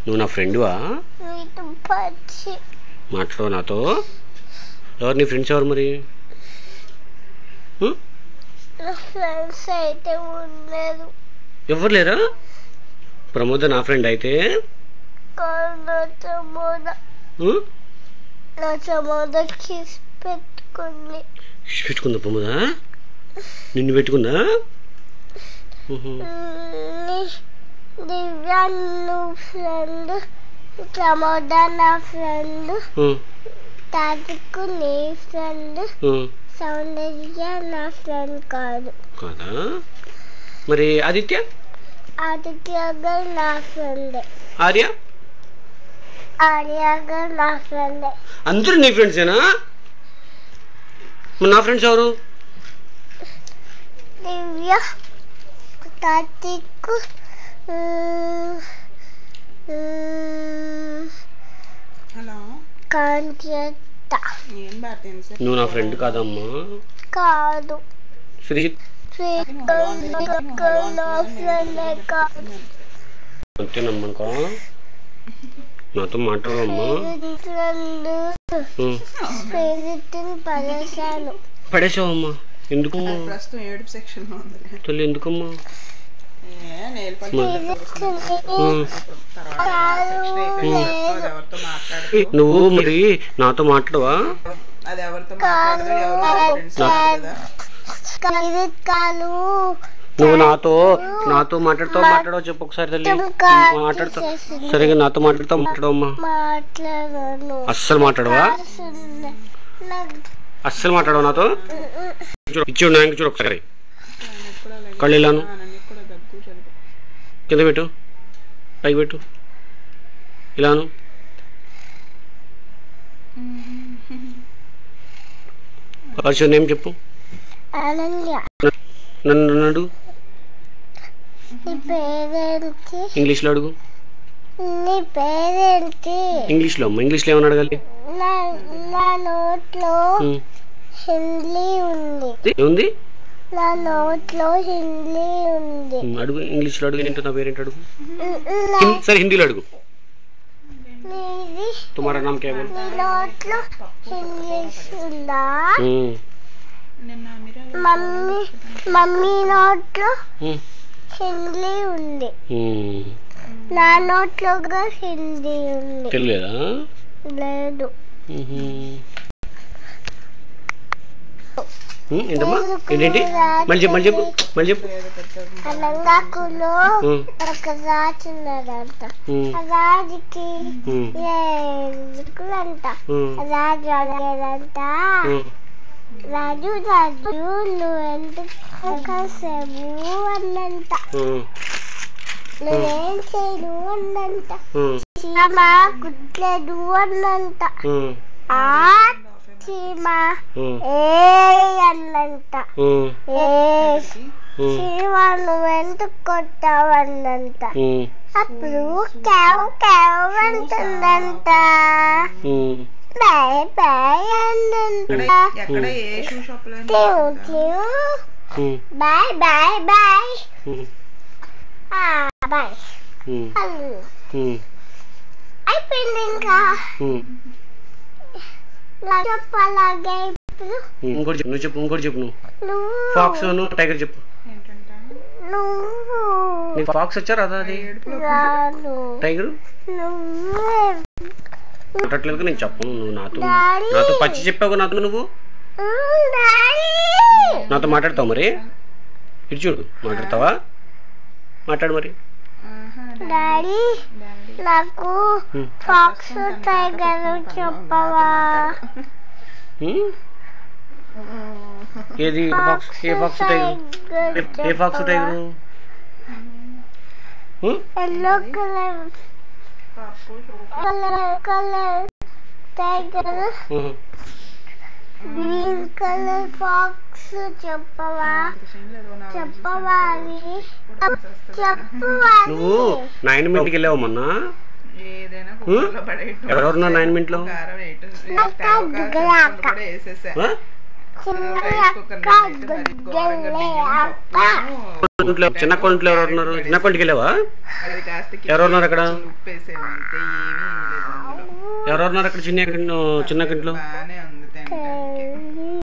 నువ్వు నా ఫ్రెండ్వా? మాట్లాడవు నాతో? ఎవరు నీ ఫ్రెండ్స్? ఎవరు మరి? ఎవరు లేరా? ప్రమోద నా ఫ్రెండ్ అయితే? పెట్టుకుందా ప్రమోద? నిన్ను పెట్టుకుందా? దివ్య ఫ్రెండ్, ప్రమోద నా ఫ్రెండ్, తాతకు నీ ఫ్రెండ్, సౌందర్య నా ఫ్రెండ్ కాదు కాదా? మరి ఆదిత్య? ఆదిత్య గారు నా ఫ్రెండ్. ఆర్య? ఆర్య గారు నా ఫ్రెండ్. అందరూ నీ ఫ్రెండ్సేనా? నా ఫ్రెండ్స్ ఎవరు? దివ్య, కార్తిక్, కాంచేత. నువ్వు నా ఫ్రెండ్ కాదమ్మా. కాదు. శ్రీ అంతేనమ్మా. నాతో మాట్లాడమ్మా. పడేసావమ్మా? ఎందుకమ్మా? తల్లి ఎందుకమ్మా? నువ్వు మరి నాతో మాట్లాడవా? నువ్వు నాతో మాట్లాడతావు చెప్పు ఒకసారి తల్లి. మాట్లాడతావు సరిగా? నాతో మాట్లాడతావమ్మా? అస్సలు మాట్లాడవా? అస్సలు మాట్లాడవా నాతో? ఇచ్చి నా చూడు ఒకసారి. కళ్ళు ఇలాను కింద పెట్టు, పైకి పెట్టు, ఇలాను. నేమ్ చెప్పు. నన్ను అడుగు. ఇంగ్లీష్లో అడుగు. ఇంగ్లీష్లో అమ్మా. ఇంగ్లీష్లో ఏమని అడగాలి? ఏముంది? నా నోట్లో హిందీ ఉంది. అడుగు. ఇంగ్లీష్లో అడుగు. ఏంటో నా పేరేంటి అడుగు. సరే హిందీలో అడుగు. తుమారా నామ్ క్యా బోల్? నోట్లో ఇంగ్లీష్ ఉందా? మమ్మీ నోట్లో హిందీ ఉంది. నా నోట్లో హిందీ ఉంది. తెలియదా? లేదు. ఏంటమ్మా? ఏంటి? మళ్ళీ చెప్పు. తెలంగాణలో ఒక రాజు ఉన్నాడంట. ఆ రాజుకి ఏళ్ళంట. రాజు అడిగాడంట, రాజు నువ్వు ఎంతసేపు అన్నంట. నువ్వేం చేయను అన్నంట. చీమ కుట్లేదు అన్నంట. ఆ చీమ అన్నంట. చీమ నువ్వెందుకు కొట్టావన్నంట. అప్పుడు కేవ్ కేవ్ అంటుందంట. బాయ్ బాయ్ అన్నంట. బాయ్ బాయ్ బాయ్ బాయ్ అయిపోయింది. ఇంకా చెప్పలాగే. ఇంకోటి చెప్పు. నువ్వు చెప్పు. ఇంకోటి చెప్పు. నువ్వు ఫాక్స్ టైగర్ చెప్పు. నీకు ఫాక్స్ వచ్చారా? అది టైగర్ మాట్లాడలేదు. నేను చెప్పను. నువ్వు నాతో పచ్చి చెప్పావు. నువ్వు నాతో మాట్లాడతావు మరి? ఇటు చూడు. మాట్లాడతావా? మాట్లాడు మరి. డాడీ నాకు ఫాక్స్ టైగర్ చెప్పవా? ఏది ఫాక్స్? ఏ ఫాక్స్ టైగర్? ఏ fox tiger? Yellow colour tiger, green colour fox చెప్పవా? నువ్వు 9 మినిట్కి వెళ్ళావు మొన్న. ఎవరున్నా 9 మినిట్లో? చిన్న కొంట్లో ఎవరు ఉన్నారు? చిన్న కొంటికి వెళ్ళావా? ఎవరున్నారు అక్కడ? ఎవరున్నారు అక్కడ చిన్న చిన్న కొంట్లో?